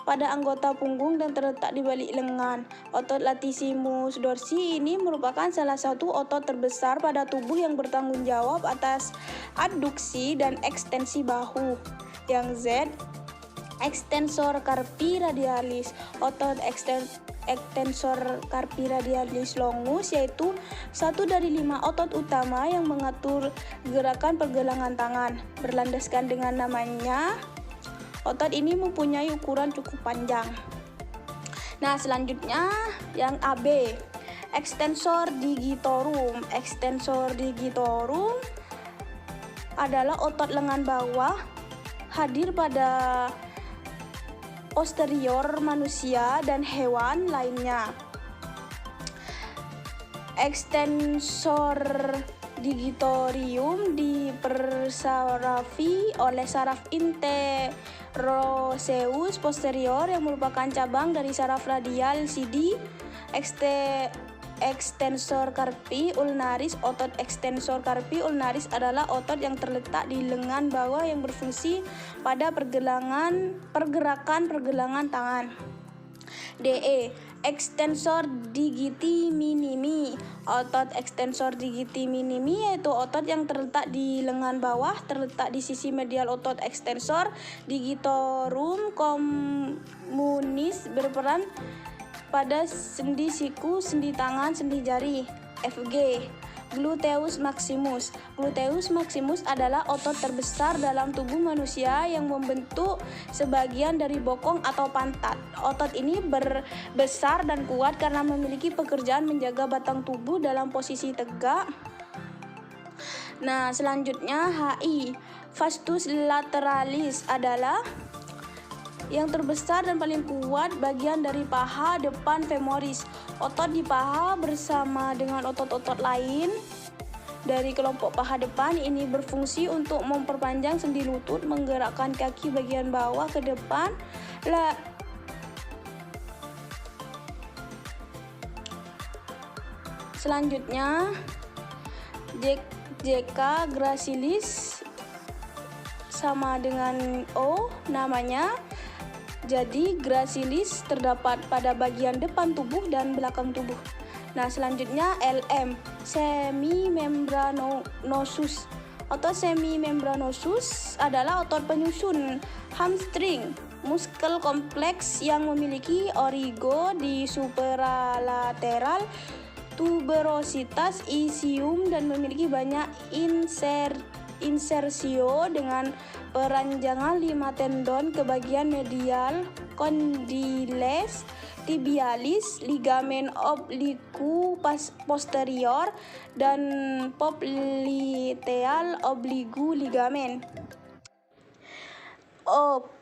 pada anggota punggung dan terletak di balik lengan. Otot latissimus dorsi ini merupakan salah satu otot terbesar pada tubuh yang bertanggung jawab atas adduksi dan ekstensi bahu. Yang Z, extensor carpi radialis. Otot extensor carpi radialis longus yaitu satu dari 5 otot utama yang mengatur gerakan pergelangan tangan. Berlandaskan dengan namanya, otot ini mempunyai ukuran cukup panjang. Nah, selanjutnya yang AB, extensor digitorum. Extensor digitorum adalah otot lengan bawah hadir pada posterior manusia dan hewan lainnya. Extensor digitorium dipersarafi oleh saraf interoseus posterior yang merupakan cabang dari saraf radial CD. Extensor carpi ulnaris. Otot extensor carpi ulnaris adalah otot yang terletak di lengan bawah yang berfungsi pada pergerakan pergelangan tangan. DE, extensor digiti minimi. Otot extensor digiti minimi yaitu otot yang terletak di lengan bawah, terletak di sisi medial otot extensor digitorum communis, berperan pada sendi siku, sendi tangan, sendi jari. FG, gluteus maximus. Gluteus maximus adalah otot terbesar dalam tubuh manusia yang membentuk sebagian dari bokong atau pantat. Otot ini besar dan kuat karena memiliki pekerjaan menjaga batang tubuh dalam posisi tegak. Nah, selanjutnya HI, vastus lateralis adalah yang terbesar dan paling kuat bagian dari paha depan femoris. Otot di paha bersama dengan otot-otot lain dari kelompok paha depan ini berfungsi untuk memperpanjang sendi lutut, menggerakkan kaki bagian bawah ke depan. Selanjutnya JK gracilis sama dengan O namanya. Jadi gracilis terdapat pada bagian depan tubuh dan belakang tubuh. Nah, selanjutnya LM, semimembranosus. Otot semimembranosus adalah otot penyusun hamstring, muskel kompleks yang memiliki origo di supralateral, tuberositas isium dan memiliki banyak insersio dengan peranjangan 5 tendon ke bagian medial, condyles tibialis, ligamen obliku posterior, dan popliteal obligu ligamen. OP,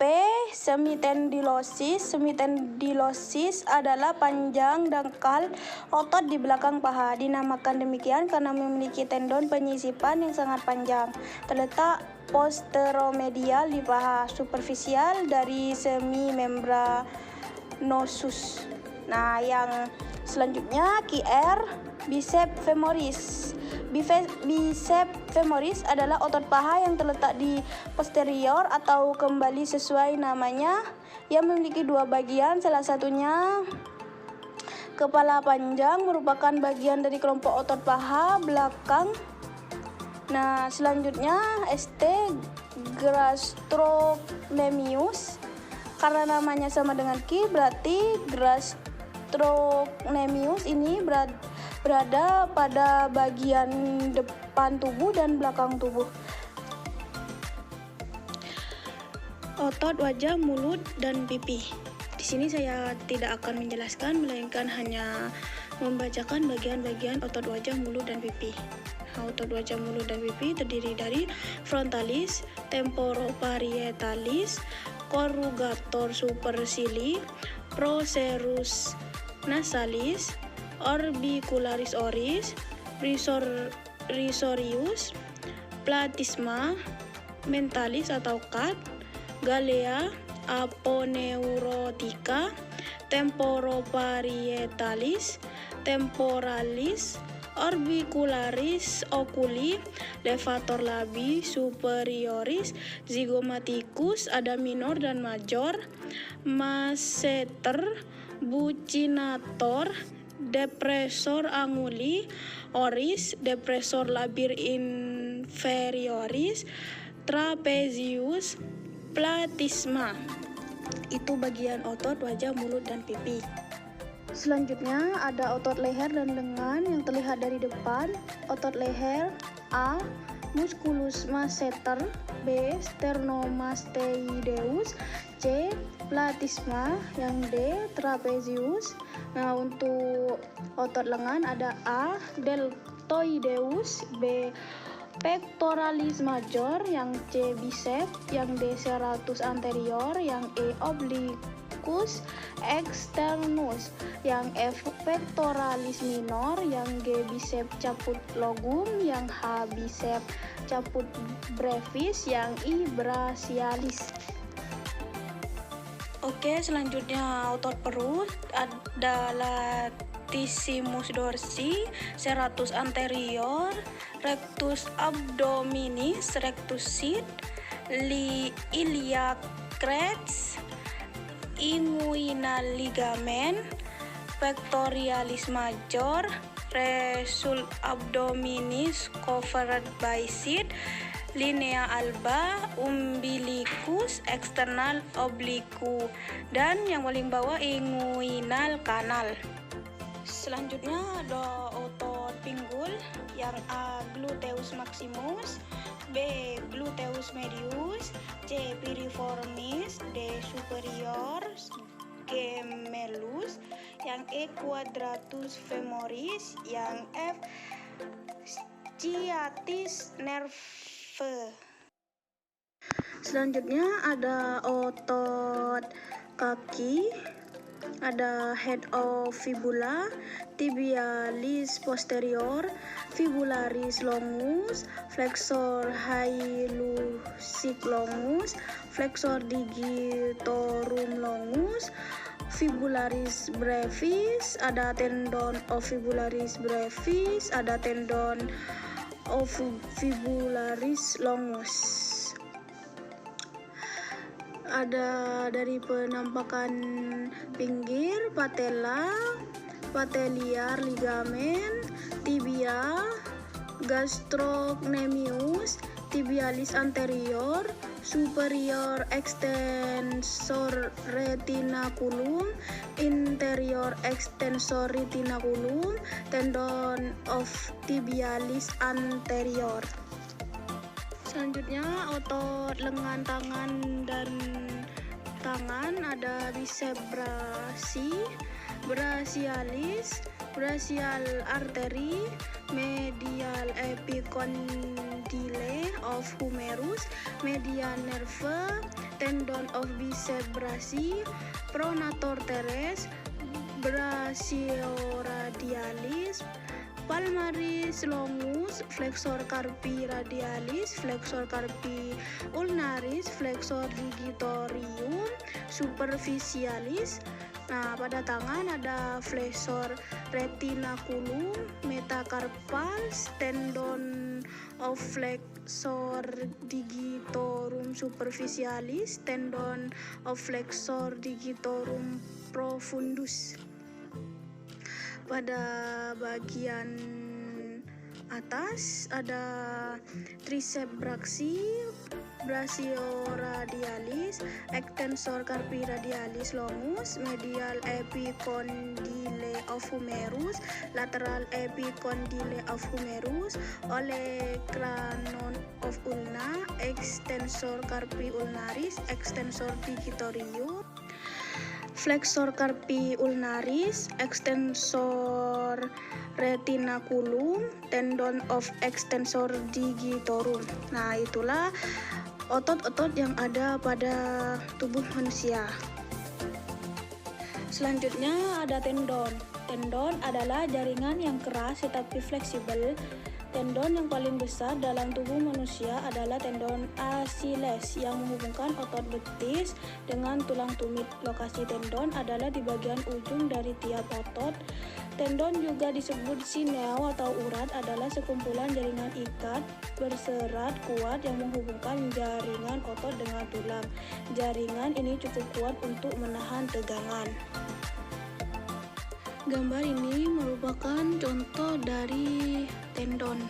semitendilosis. Semitendilosis adalah panjang dangkal otot di belakang paha. Dinamakan demikian karena memiliki tendon penyisipan yang sangat panjang. Terletak posteromedial di paha, superficial dari semimembranosus. Nah, yang selanjutnya QR, bicep femoris. Bicep femoris adalah otot paha yang terletak di posterior atau kembali sesuai namanya, yang memiliki 2 bagian, salah satunya kepala panjang, merupakan bagian dari kelompok otot paha belakang. Nah, selanjutnya ST gastrocnemius. Karena namanya sama dengan Q, berarti gastrocnemius ini berada pada bagian depan tubuh dan belakang tubuh. Otot wajah, mulut, dan pipi. Di sini saya tidak akan menjelaskan, melainkan hanya membacakan bagian-bagian otot wajah, mulut, dan pipi. Otot wajah, mulut, dan pipi terdiri dari frontalis, temporoparietalis, corrugator supercilii, procerus nasalis, orbicularis oris, risorius, platysma mentalis atau CAT, galea, aponeurotica, temporoparietalis, temporalis, orbicularis oculi, levator labii superioris, zygomaticus, ada minor dan major, masseter, buccinator, depressor anguli oris, depressor labir inferioris, trapezius, platysma. Itu bagian otot wajah, mulut, dan pipi. Selanjutnya ada otot leher dan lengan yang terlihat dari depan. Otot leher: A. Musculus masseter, B. Sternomastoideus, C. Platysma, yang D. Trapezius. Nah, untuk otot lengan ada A. Deltoideus, B. Pectoralis major, yang C. Bicep, yang D. serratus anterior, yang E. obliquus externus, yang F. pectoralis minor, yang G. bicep caput longum, yang H. bicep caput brevis, yang I. brachialis. Oke, selanjutnya otot perut ada latissimus dorsi, serratus anterior, rectus abdominis, rectus sit, iliac crest, inguinal ligament, pectoralis major, rectus abdominis covered by sit, linea alba, umbilicus external oblique, dan yang paling bawah inguinal canal. Selanjutnya ada otot pinggul, yang A. gluteus maximus, B. gluteus medius, C. piriformis, D. superior gemellus, yang E. quadratus femoris, yang F. sciatic nerve. Selanjutnya ada otot kaki, ada head of fibula, tibialis posterior, fibularis longus, flexor hallucis longus, flexor digitorum longus, fibularis brevis, ada tendon of fibularis brevis, ada tendon of fibularis longus. Ada dari penampakan pinggir: patella, patelliar ligamen, tibia, gastrocnemius, tibialis anterior, superior extensor retinaculum, interior extensor retinaculum, tendon of tibialis anterior. Selanjutnya otot lengan tangan dan tangan ada bicep brachii, brachialis, brachial artery, medial epicondyle of humerus, medial nerve, tendon of bicep brachii, pronator teres, brachioradialis, palmaris longus, flexor carpi radialis, flexor carpi ulnaris, flexor digitorium superficialis. Nah, pada tangan ada flexor retinaculum, metacarpals, tendon of flexor digitorum superficialis, tendon of flexor digitorum profundus. Pada bagian atas ada triceps brachii, brachioradialis, extensor carpi radialis longus, medial epicondyle of humerus, lateral epicondyle of humerus, olecranon of ulna, extensor carpi ulnaris, extensor digitorium, flexor carpi ulnaris, extensor retinaculum, tendon of extensor digitorum. Nah, itulah otot-otot yang ada pada tubuh manusia. Selanjutnya ada tendon. Tendon adalah jaringan yang keras tetapi fleksibel. Tendon yang paling besar dalam tubuh manusia adalah tendon Achilles yang menghubungkan otot betis dengan tulang tumit. Lokasi tendon adalah di bagian ujung dari tiap otot. Tendon juga disebut sinew atau urat, adalah sekumpulan jaringan ikat berserat kuat yang menghubungkan jaringan otot dengan tulang. Jaringan ini cukup kuat untuk menahan tegangan. Gambar ini merupakan contoh dari tendon.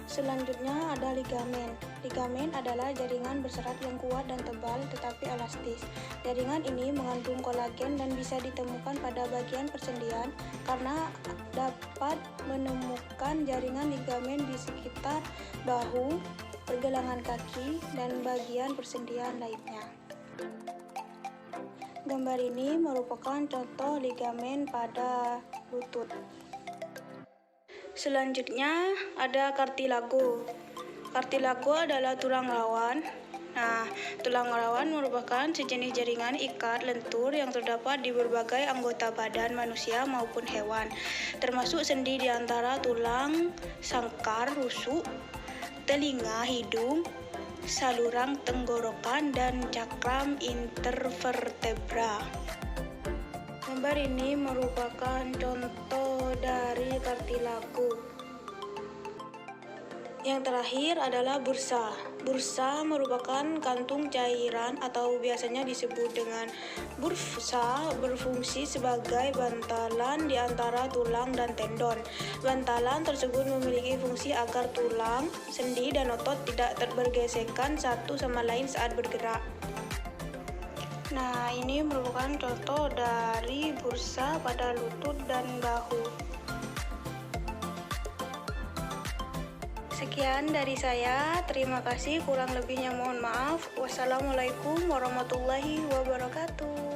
Selanjutnya ada ligamen. Ligamen adalah jaringan berserat yang kuat dan tebal tetapi elastis. Jaringan ini mengandung kolagen dan bisa ditemukan pada bagian persendian karena dapat menemukan jaringan ligamen di sekitar bahu, pergelangan kaki, dan bagian persendian lainnya. Gambar ini merupakan contoh ligamen pada lutut. Selanjutnya ada kartilago. Kartilago adalah tulang rawan. Nah, tulang rawan merupakan sejenis jaringan ikat lentur yang terdapat di berbagai anggota badan manusia maupun hewan, termasuk sendi di antara tulang sangkar rusuk, telinga, hidung, saluran tenggorokan, dan cakram intervertebra. Gambar ini merupakan contoh dari kartilago. Yang terakhir adalah bursa. Bursa merupakan kantung cairan atau biasanya disebut dengan bursa, berfungsi sebagai bantalan di antara tulang dan tendon. Bantalan tersebut memiliki fungsi agar tulang, sendi, dan otot tidak bergesekan satu sama lain saat bergerak. Nah, ini merupakan contoh dari bursa pada lutut dan bahu. Sekian dari saya, terima kasih, kurang lebihnya mohon maaf. Wassalamualaikum warahmatullahi wabarakatuh.